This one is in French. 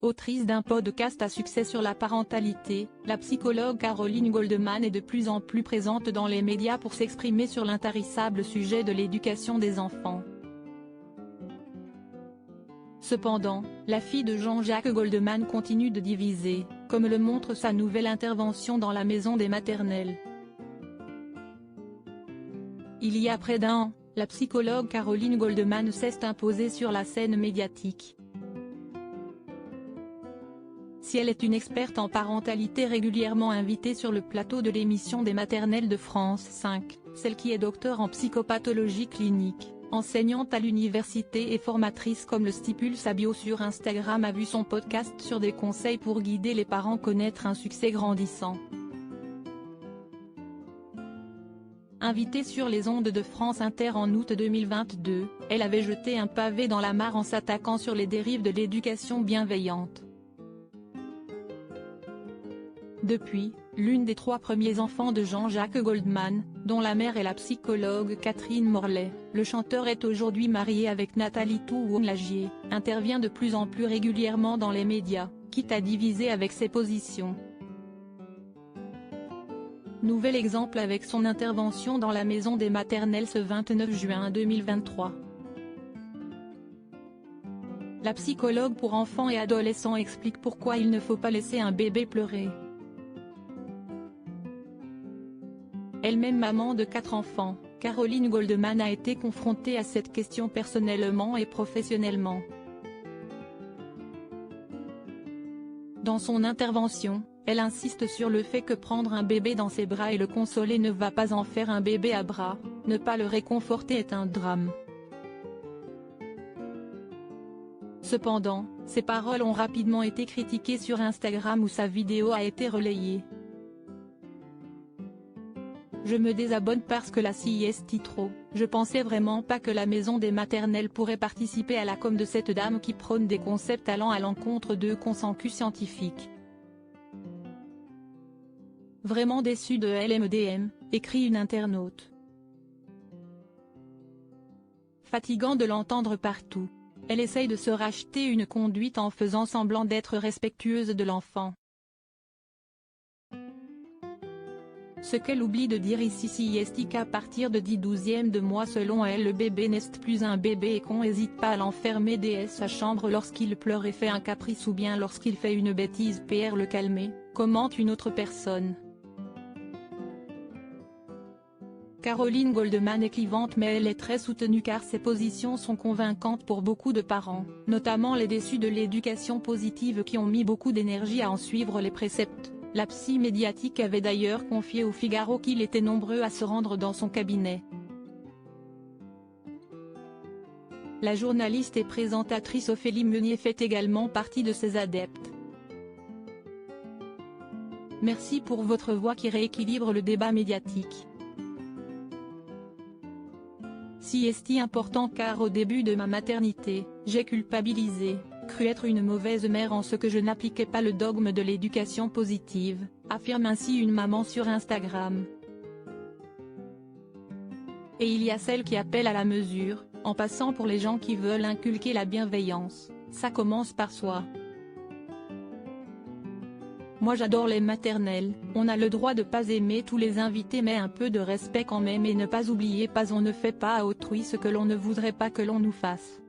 Autrice d'un podcast à succès sur la parentalité, la psychologue Caroline Goldman est de plus en plus présente dans les médias pour s'exprimer sur l'intarissable sujet de l'éducation des enfants. Cependant, la fille de Jean-Jacques Goldman continue de diviser, comme le montre sa nouvelle intervention dans la maison des maternelles. Il y a près d'un an, la psychologue Caroline Goldman s'est imposée sur la scène médiatique. Si elle est une experte en parentalité régulièrement invitée sur le plateau de l'émission des maternelles de France 5, celle qui est docteur en psychopathologie clinique, enseignante à l'université et formatrice comme le stipule sa bio sur Instagram a vu son podcast sur des conseils pour guider les parents connaître un succès grandissant. Invitée sur les ondes de France Inter en août 2022, elle avait jeté un pavé dans la mare en s'attaquant sur les dérives de l'éducation bienveillante. Depuis, l'une des 3 premiers enfants de Jean-Jacques Goldman, dont la mère est la psychologue Catherine Morlet, le chanteur est aujourd'hui marié avec Nathalie Tououm-Lagier, intervient de plus en plus régulièrement dans les médias, quitte à diviser avec ses positions. Nouvel exemple avec son intervention dans la maison des maternelles ce 29 juin 2023. La psychologue pour enfants et adolescents explique pourquoi il ne faut pas laisser un bébé pleurer. Elle-même maman de 4 enfants, Caroline Goldman a été confrontée à cette question personnellement et professionnellement. Dans son intervention, elle insiste sur le fait que prendre un bébé dans ses bras et le consoler ne va pas en faire un bébé à bras, ne pas le réconforter est un drame. Cependant, ces paroles ont rapidement été critiquées sur Instagram où sa vidéo a été relayée. Je me désabonne parce que la CIST trop, je pensais vraiment pas que la maison des maternelles pourrait participer à la com de cette dame qui prône des concepts allant à l'encontre de consensus scientifique. Vraiment déçue de LMDM, écrit une internaute. Fatigant de l'entendre partout. Elle essaye de se racheter une conduite en faisant semblant d'être respectueuse de l'enfant. Ce qu'elle oublie de dire ici c'est qu'à partir de 10-12e de mois selon elle le bébé n'est plus un bébé et qu'on hésite pas à l'enfermer dans sa chambre lorsqu'il pleure et fait un caprice ou bien lorsqu'il fait une bêtise PR le calmer, commente une autre personne. Caroline Goldman est clivante mais elle est très soutenue car ses positions sont convaincantes pour beaucoup de parents, notamment les déçus de l'éducation positive qui ont mis beaucoup d'énergie à en suivre les préceptes. La psy médiatique avait d'ailleurs confié au Figaro qu'il était nombreux à se rendre dans son cabinet. La journaliste et présentatrice Ophélie Meunier fait également partie de ses adeptes. Merci pour votre voix qui rééquilibre le débat médiatique. CIST important car au début de ma maternité, j'ai culpabilisé, cru être une mauvaise mère en ce que je n'appliquais pas le dogme de l'éducation positive, affirme ainsi une maman sur Instagram. Et il y a celles qui appellent à la mesure, en passant pour les gens qui veulent inculquer la bienveillance, ça commence par soi. Moi j'adore les maternelles, on a le droit de pas aimer tous les invités mais un peu de respect quand même et ne pas oublier pas on ne fait pas à autrui ce que l'on ne voudrait pas que l'on nous fasse.